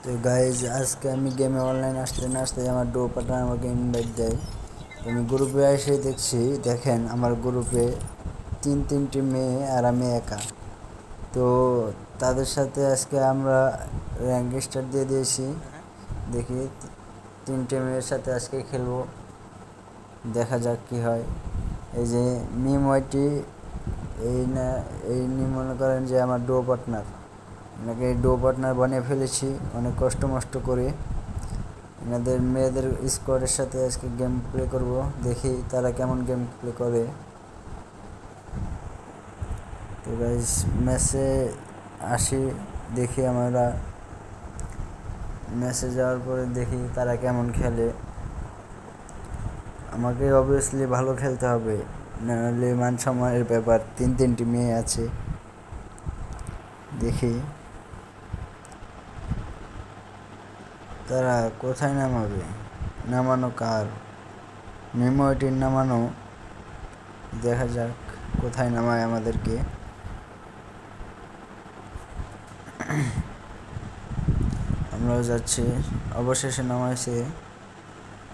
তো গাইজ আজকে আমি গেমে অনলাইন আসতে না আসতে আমার ডো পার্টনার আমাকে ইনভাইট দেয়। তো আমি গ্রুপে এসে দেখছি, দেখেন আমার গ্রুপে তিনটি মেয়ে আর আমি একা। তো তাদের সাথে আজকে আমরা র্যাঙ্ক স্টার দিয়ে দিয়েছি। দেখি তিনটে মেয়ের সাথে আজকে খেলবো, দেখা যাক কি হয়। এই যে মিময়টি, এই মনে করেন যে আমার ডো পার্টনার, এনাকে ডো পার্টনার বানিয়ে ফেলেছি অনেক কষ্ট মষ্ট করে। এনাদের মেয়েদের স্কোয়াডের সাথে আজকে গেম প্লে করব, দেখি তারা কেমন গেম প্লে করে। তো গাইজ ম্যাচে আসি, দেখি আমরা ম্যাচে যাওয়ার পরে দেখি তারা কেমন খেলে। আমাকে অবভিয়াসলি ভালো খেলতে হবে, নাহলে মান সম্মানের ব্যাপার। তিনটি মেয়ে আছে, দেখি তারা কোথায় নামাবে। নামানো কার? মেমোরিটির নামানো, দেখা যাক কোথায় নামায় আমাদেরকে। আমরাও যাচ্ছি, অবশেষে নামাইছে,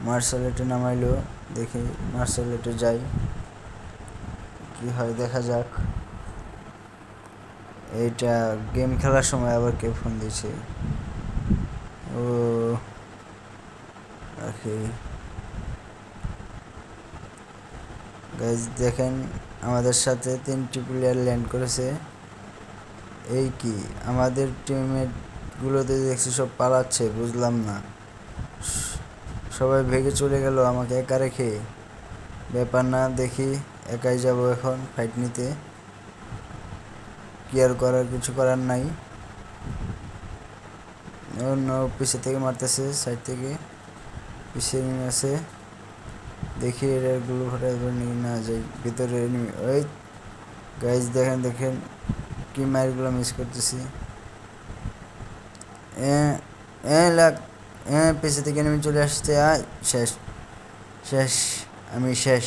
মার্শালেটে নামাইলো। দেখি মার্শালেটে যাই, কি হয় দেখা যাক। এইটা গেম খেলার সময় আবার কে ফোন দিয়েছে? ও গাইজ দেখেন আমাদের সাথে তিনটি প্লেয়ার ল্যান্ড করেছে। এই কি আমাদের টিমমেটগুলোতে দেখছি সব পালাচ্ছে, বুঝলাম না। সবাই ভেগে চলে গেল আমাকে একা রেখে। ব্যাপার না, দেখি একাই যাব এখন ফাইট নিতে, কি আর করার, কিছু করার নাই। অন্য পিছে থেকে মারতেছে, সাইড থেকে পিছিয়ে নেমে আছে। দেখি এগুলো ফাটাই নিয়ে না যাই ভিতরে। ওই গাইজ দেখেন দেখেন কি মাইরগুলো মিস করতেছি। পিছে থেকে নেমে চলে আসছে। শেষ শেষ, আমি শেষ।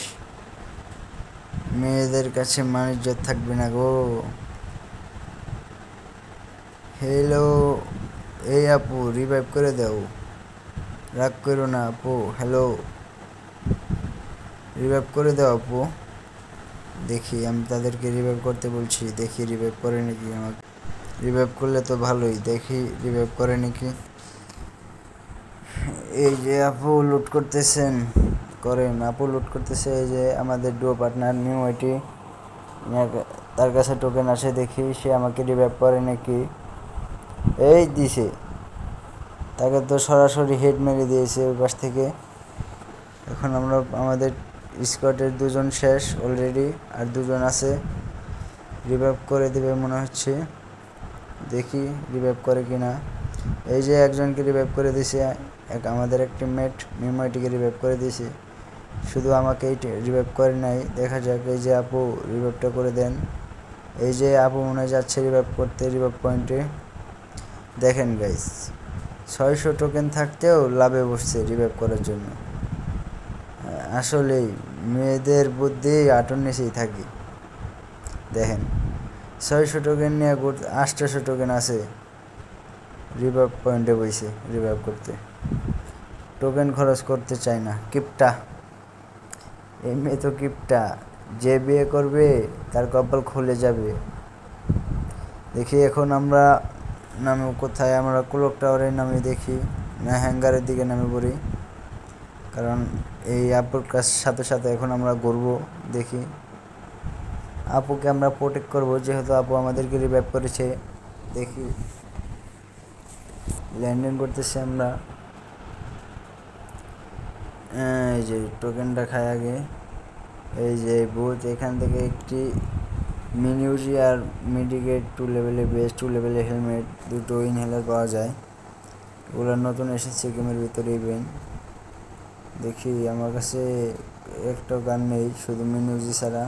মেয়েদের কাছে মানুষজন থাকবে না গো। হ্যালো, এই আপু রিভাইভ করে দাও, রাগ করো না আপু। হ্যালো, রিভাইভ করে দাও আপু। দেখি আমি তাদেরকে রিভাইভ করতে বলছি, দেখি রিভাইভ করে নাকি। আমাকে রিভাইভ করলে তো ভালোই, দেখি রিভাইভ করে নাকি। এই যে আপু লুট করতেছেন, করেন। আপু লুট করতেছে। এই যে আমাদের ডুও পার্টনার নিউ ওইটি, তার কাছে টোকেন আসে, দেখি সে আমাকে রিভাইভ করে নাকি। এই দিছে, তাকে তো সরাসরি হেড মেরে দিয়েছে ওই পাশ থেকে। এখন আমরা আমাদের স্কোয়াডের দুজন শেষ অলরেডি, আর দুজন আছে। রিভাইভ করে দেবে মনে হচ্ছে, দেখি রিভাইভ করে কিনা। এই যে একজনকে রিভাইভ করে দিয়েছে, আমাদের এক টিমমেট মিময়টিকে রিভাইভ করে দিয়েছে, শুধু আমাকে রিভাইভ করে নাই। দেখা যাক। এই যে আপু রিভাইভটা করে দেন। এই যে আপু মনে যাচ্ছে রিভাইভ করতে রিভাইভ পয়েন্টে। দেখেন গাইস, 600 টোকেন থাকতেও লাভে বসছে রিভাইভ করার জন্য। আসলেই মেয়েদের বুদ্ধি আটন নিচেই থাকি। দেখেন 600 টোকেন নিয়ে 800 টোকেন আছে, রিভাইভ পয়েন্টে বইছে রিভাইভ করতে। টোকেন খরচ করতে চায় না, কিপটা। এই মেয়ে তো কিপটা, যে বিয়ে করবে তার কপাল খুলে যাবে। দেখি এখন আমরা নামে কোথায়, আমরা ক্লক টাওয়ারে নামে, দেখি না হ্যাঙ্গারের দিকে নামে পড়ি, কারণ এই আপুর কাছ সাথে সাথে এখন আমরা ঘুরবো। দেখি আপুকে আমরা প্রোটেক্ট করবো, যেহেতু আপু আমাদেরকে রিভাইভ করেছে। দেখি ল্যান্ডিং করতেছি আমরা। এই যে টোকেনটা খাই আগে। এই যে বুথ, এখান থেকে একটি মিনিউজি আর মিডিকেট 2 লেভেলের বেস্ট, 2 লেভেলের হেলমেট, দুটো ইনহেলার পাওয়া যায়। ওগুলো নতুন এসেছে গেমের ভিতরে ইভেন্ট। দেখি আমার কাছে একটা গান নেই, শুধু মিনিউজি ছাড়া।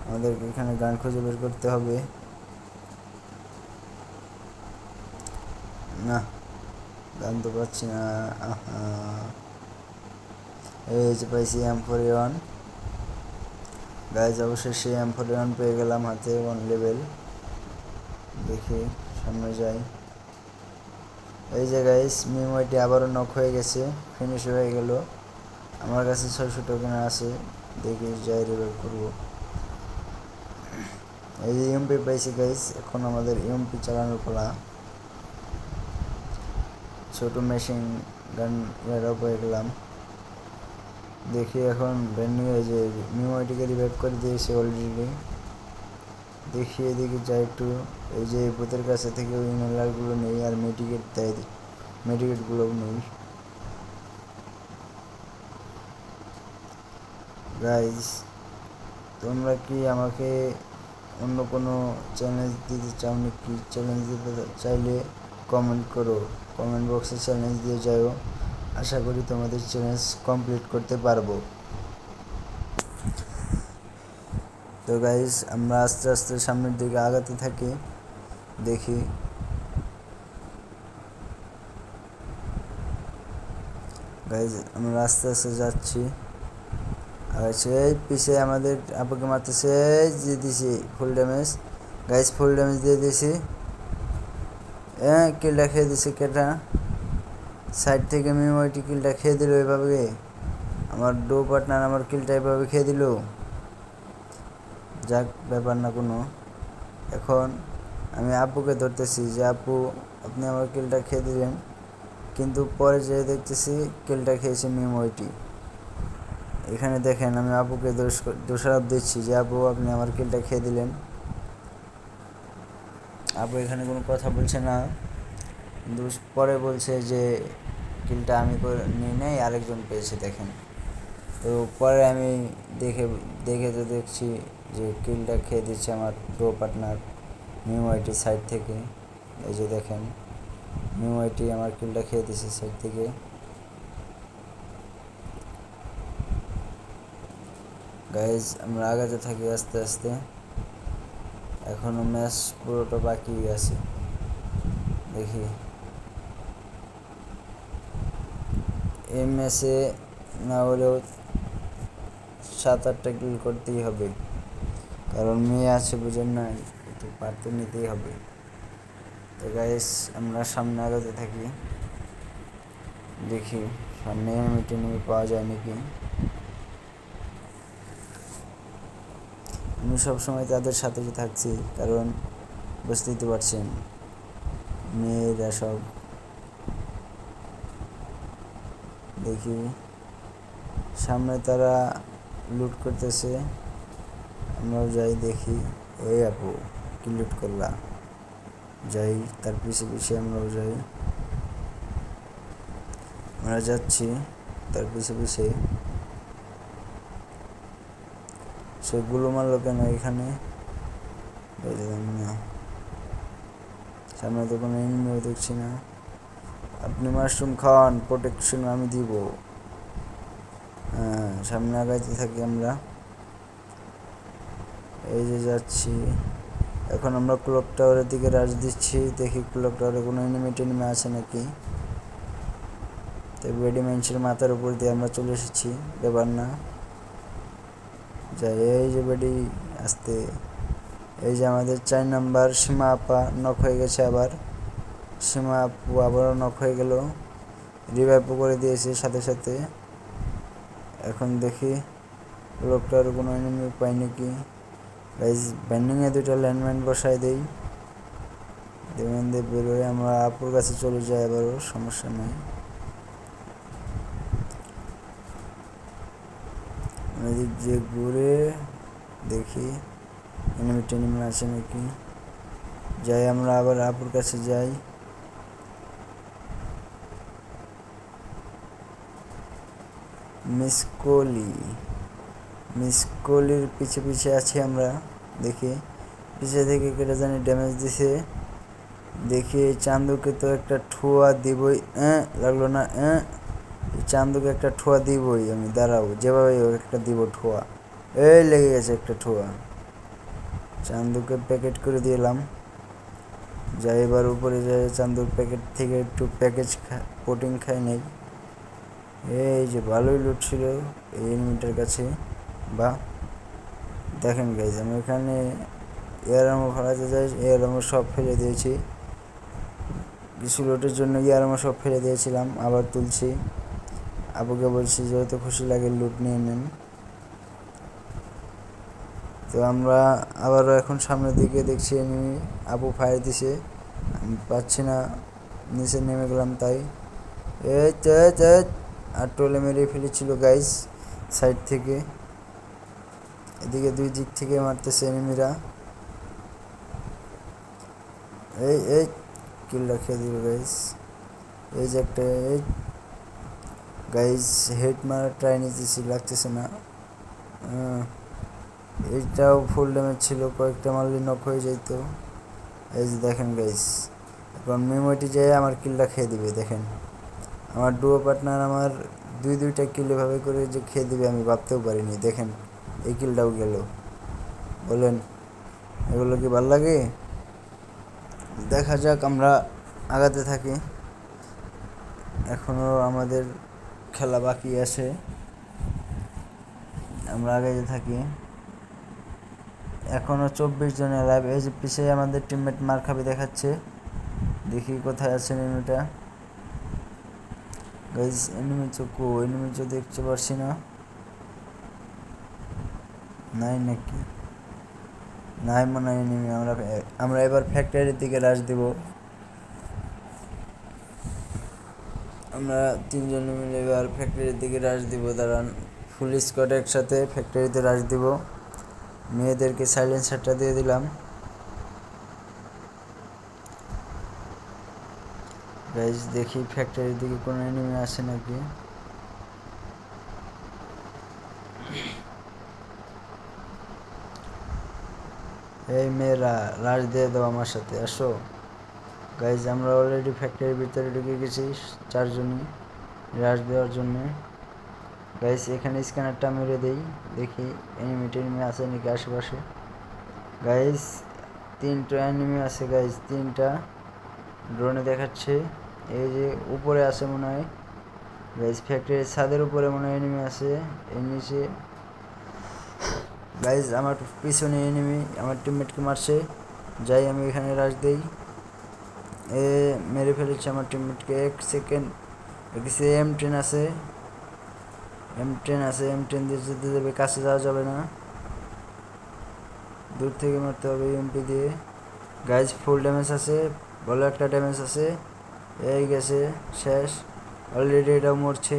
আমাদেরকে এখানে গান খুঁজে বের করতে হবে। না, গান তো পাচ্ছি না। এই যে পাইছি M41। গাইজ অবশেষে M41 পেয়ে গেলাম হাতে, 1 লেভেল। দেখি সামনে যাই। এই যে গাইস মিমোইটি আবারও নক হয়ে গেছে, ফিনিশ হয়ে গেল। আমার কাছে 600 টোকেন আছে, দেখি যাই রিভাইভ করবো। এই যে ইএমপি পাইছি গাইস, এখন আমাদের ইএমপি চালানোর পালা। ছোট মেশিন গান এর পেয়ে গেলাম। দেখি এখন ব্যান্ডিং এই যে মিমোইটিকে রিভাইভ করে দিয়েছে অলরেডি। দেখি এদিকে যাই একটু, এই যে ভূতের কাছে থেকে ওই ইনহেলারগুলো নেই আর মেডিকেট দেয়, মেডিকেটগুলোও নেই। গাইস তোমরা কি আমাকে অন্য কোনো চ্যালেঞ্জ দিতে চাও নাকি? চ্যালেঞ্জ দিতে চাইলে কমেন্ট করো, কমেন্ট বক্সে চ্যালেঞ্জ দিয়ে যাও। আশা করি তোমাদের চ্যালেঞ্জ কমপ্লিট করতে পারবো। তো গাইস আমরা আস্তে আস্তে সামনের দিকে আগাতে থাকি। দেখি গাইস আমরা আস্তে আস্তে যাচ্ছি। আর সেই পিছে আমাদের আপুকে মারতেছে, দিয়ে দিছি full damage. Guys full damage দিয়ে দিছি। কিলটা খেয়ে দিছে কেটা, সাইড থেকে মিমোইটি কিলটা খেয়ে দিল এভাবে। আমার ডো পার্টনার আমার কিলটা এভাবে খেয়ে দিল। যাক ব্যাপার না কোনো। এখন আমি আপুকে ধরতেছি যে আপু আপনি আমার কিলটা খেয়ে দিলেন, কিন্তু পরে যেয়ে দেখতেছি কিলটা খেয়েছে মিমোইটি। এখানে দেখেন আমি আপুকে দোষারোপ দিচ্ছি যে আপু আপনি আমার কিলটা খেয়ে দিলেন। আপু এখানে কোনো কথা বলছে না, কিন্তু পরে বলছে যে কিলটা আমি নিয়ে নেই, আরেকজন পেয়েছে দেখেন। তো পরে আমি দেখে দেখে তো দেখছি যে কিলটা খেয়ে দিচ্ছে আমার প্রো পার্টনার মিমোইটি সাইড থেকে। এই যে দেখেন মিমোইটি আমার কিলটা খেয়ে দিচ্ছে সাইড থেকে। গাইজ আমরা আগাতে থাকি আস্তে আস্তে, এখনো ম্যাচ পুরোটা বাকি আছে। দেখি এই ম্যাচে না হলেও 7-8টা কিল করতেই হবে, কারণ মেয়ে আছে বুঝেন না, একটু পারতে নিতেই হবে। তো গাইস আমরা সামনে আগাতে থাকি, দেখি সামনে এনিমি পাওয়া যায় নাকি। আমি সবসময় তাদের সাথে থাকছি, কারণ বুঝতেই তো পারছেন মেয়েরা সব। দেখি সামনে তারা লুট করতেছে, আমরাও যাই দেখি। এই আপু কি লুট করলা, যাই তার পিছে পিছে আমরাও যাই। আমরা যাচ্ছি তার পিছে পিছে। সেগুলো মারলো কেন এখানে বুঝলাম না, সামনে তো কোনো এনিমিও দেখছি না। আপনি মাশরুম খান, প্রোটেকশন আমি দিব। হ্যাঁ সামনে আগাইতে থাকি আমরা, এই যে যাচ্ছি। এখন আমরা ক্লক টাওয়ারের দিকে রাশ দিচ্ছি, দেখি ক্লক টাওয়ারে কোনো এনিমি টেনিমি আছে নাকি। তো বেডি মেন্সের মাথার উপর দিয়ে আমরা চলে এসেছি, ব্যাপার না যাই। এই যে বেডি আসতে, এই যে আমাদের 4 নাম্বার সীমা আপা নক হয়ে গেছে। আবার সীমা আপু আবারও নক হয়ে গেল, রিভাইভও করে দিয়েছে সাথে সাথে। এখন দেখি লোকটার কোনো এনিমি পাই নাকি। গাইজ ব্যান্ডিংয়ে 2টা ল্যান্ডমাইন বসাই দেই, দেবেন দিয়ে বেরোয় আমরা আপুর কাছে চলে যাই। আবারও সমস্যা নেই, এদিক দিয়ে ঘুরে দেখি এনিমি টেনিমি আছে নাকি। যাই আমরা আবার আপুর কাছে যাই। মিসকলির পিছে পিছে আছি আমরা, দেখি পিছে থেকে কেটে জানি ড্যামেজ দিছে। দেখি এই চান্দুকে তো একটা ঠুয়া দিবই, লাগলো না। এই চান্দুকে একটা ঠুয়া দিবই আমি, দাঁড়াও যেভাবে একটা দিব ঠুয়া। এই লেগে গেছে একটা ঠুয়া, চান্দুকে প্যাকেট করে দিলাম। যাই এবার উপরে যাই, চান্দুর প্যাকেট থেকে একটু প্রোটিন খাই নেই। এই যে ভালোই লুট ছিল এই এনিমিটার কাছে। বা দেখেন গাইজ আমি এখানে এয়ার আর্মো ফেলাতে যাই, এয়ার আর্মো সব ফেলে দিয়েছি। কিছু লুটের জন্য ইয়ারমো সব ফেলে দিয়েছিলাম, আবার তুলছি। আপুকে বলছি যত খুশি লাগে লুট নিয়ে নেন। তো আমরা আবারও এখন সামনের দিকে দেখছি এনিমি। আপু ফায়ার দিছে, আমি পাচ্ছি না, নিচে নেমে গেলাম। তাই এই আর টোলে মেরে ফেলেছিল গাইস সাইড থেকে। এদিকে দুই দিক থেকে মারতেছে এনিমিরা। এই কিল রাখিয়ে দিল গাইস। এই যে একটা গাইস হেড মারার ট্রাই নিতেছি, লাগতেছে না। এইটাও ফুল ড্যামেজ ছিল, কয়েকটা মারলে নক হয়ে যেত। এই যে দেখেন গাইস, এখন মেমোটি যেয়ে আমার কিলটা খেয়ে দিবে। দেখেন আমার ডুও পার্টনার আমার দুইটা কিল এভাবে করে যে খেয়ে দিবে আমি ভাবতেও পারিনি। দেখেন এই কিলটাও গেল। বলেন এগুলো কি ভাল লাগে? দেখা যাক, আমরা আগাতে থাকি। এখনও আমাদের খেলা বাকি আছে, আমরা আগাতে থাকি। এখনও 24 জনের লাইভ। এই যে পিছিয়ে আমাদের টিমমেট মার খাবে দেখাচ্ছে, দেখি কোথায় আছে এনিমিটা। গাইজ এনিমি তো দেখতে পারছি না। নাই নাকি? নাই মনে হয় এনিমি। আমরা এবার ফ্যাক্টরির দিকে রাশ দিব। আমরা 3 জন মিলে এবার ফ্যাক্টরির দিকে রাশ দিব। দাঁড়ান, ফুল স্কোয়াড একসাথে ফ্যাক্টরিতে রাশ দিব। মেয়েদেরকে সাইলেন্সারটা দিয়ে দিলাম। গাইজ দেখি ফ্যাক্টরির দিকে কোনো এনিমি আসে নাকি। এই মেয়েরা রাশ দিয়ে দাও আমার সাথে, আসো। গাইজ আমরা অলরেডি ফ্যাক্টরির ভিতরে ঢুকে গেছি 4 জনই রাশ দেওয়ার জন্য। গাইজ এখানে স্ক্যানারটা মেরে দেই, দেখি এনিমি টেনিমি আছে নাকি আশেপাশে। গাইজ 3টা এনিমি আছে গাইজ, 3টা ড্রোনে দেখাচ্ছে। এই যে উপরে আছে মনে হয় গাইজ, ফ্যাক্টরির ছাদের উপরে মনে হয় এনিমি আছে। এর নিচে গাইজ আমার পিছনে এনিমি আমার টিমমেটকে মারছে। যাই আমি এখানে রাশ দেই। মেরে ফেলেছে আমার টিমমেটকে। 1 সেকেন্ড দেখছি M10 আছে, M10 দিয়ে যেতে যাবে, কাছে যাওয়া যাবে না, দূর থেকে মারতে হবে এমপি দিয়ে। গাইজ ফুল ড্যামেজ আছে, ভালো একটা ড্যামেজ আছে। এই গেছে, শেষ অলরেডি। এটাও মরছে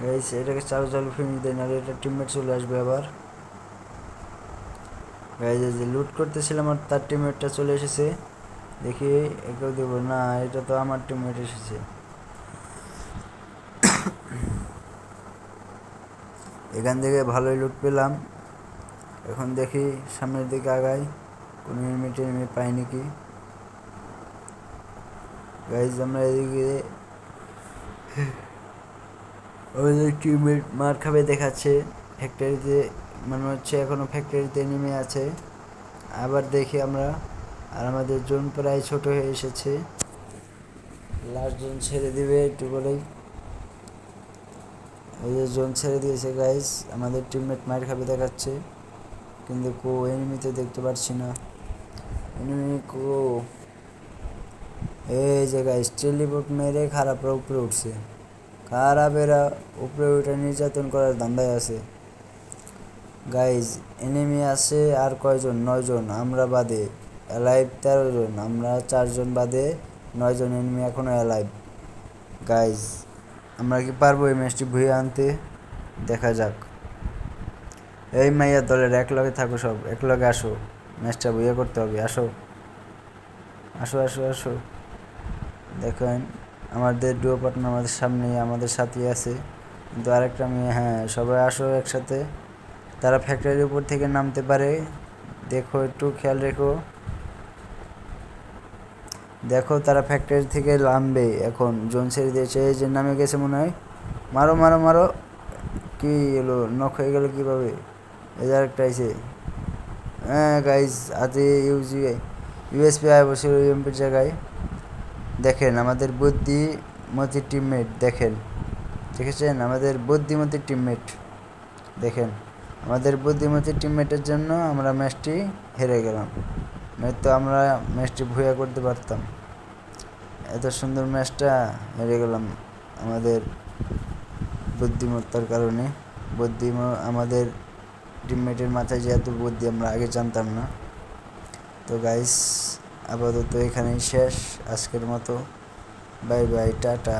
গাইজ। এটাকে চালু ফিনিশ দেয়, নাহলে এটা টিমমেট চলে আসবে আবার। গাইজ যে লুট করতেছিলাম আর তার টিমমেটটা চলে এসেছে। দেখি একেও দেবো না, এটা তো আমার টিমমেট এসেছে। এখান থেকে ভালোই লুট পেলাম। এখন দেখি সামনের দিকে আগাই, কোনো এনিমি পাই নাকি। গাইজ আমরা এদিকে আমাদের টিমমেট মার খাবে দেখাচ্ছে ফ্যাক্টরিতে, মনে হচ্ছে এখনও ফ্যাক্টরিতে নেমে আছে। আবার দেখি আমরা, আর আমাদের জোন প্রায় ছোট হয়ে এসেছে, লাস্ট জোন ছেড়ে দিবে একটু বলেই। এই যে জোন ছেড়ে দিয়েছে গাইজ, আমাদের টিমমেট মার খাবে দেখাচ্ছে, কিন্তু এনিমি তো দেখতে পাচ্ছি না। এনিমি এই যে গাইজ টেলিপোর্ট মেরে খারাপরা উপরে উঠছে। খারাপেরা উপরে উঠে নির্যাতন করার ধান্দায় আছে গাইজ। এনিমি আছে আর কয়জন? 9 জন আমরা বাদে, অ্যালাইভ 13 জন। আমরা 4 জন বাদে 9 জন এনিমি এখনও অ্যালাইভ। গাইজ আমরা কি পারবো এই ম্যাচটি ভুয়ে আনতে? দেখা যাক। এই মাইয়া দলের একলগে থাকো, সব একলগে আসো, ম্যাচটা ভুয়ে করতে হবে। আসো আসো আসো আসো। দেখেন আমাদের ডুও পার্টনার আমাদের সামনে, আমাদের সাথেই আছে, কিন্তু আরেকটা মেয়ে। হ্যাঁ সবাই আসো একসাথে, তারা ফ্যাক্টরির উপর থেকে নামতে পারে, দেখো একটু খেয়াল রেখো। দেখো তারা ফ্যাক্টরি থেকে নামবে, এখন জোন ছেড়ে দিয়েছে। এই যে নামে গেছে মনে হয়, মারো মারো মারো। কি এলো, নক হয়ে গেল কীভাবে? এই যে আরেকটা আইছে। হ্যাঁ গাইজ আজে ইউএসপি আয় বসে এমপির জায়গায়। দেখেন আমাদের বুদ্ধিমতী টিমমেট, দেখেছেন আমাদের বুদ্ধিমতী টিমমেট। দেখেন আমাদের বুদ্ধিমতী টিমমেটের জন্য আমরা ম্যাচটি হেরে গেলাম, নয়তো আমরা ম্যাচটি ভুয়া করতে পারতাম। এত সুন্দর ম্যাচটা হেরে গেলাম আমাদের বুদ্ধিমত্তার কারণে। আমাদের টিমমেটের মাথায় যে এত বুদ্ধি আমরা আগে জানতাম না। তো গাইস, আপাতত এখানেই শেষ আজকের মতো। Bye bye, tata.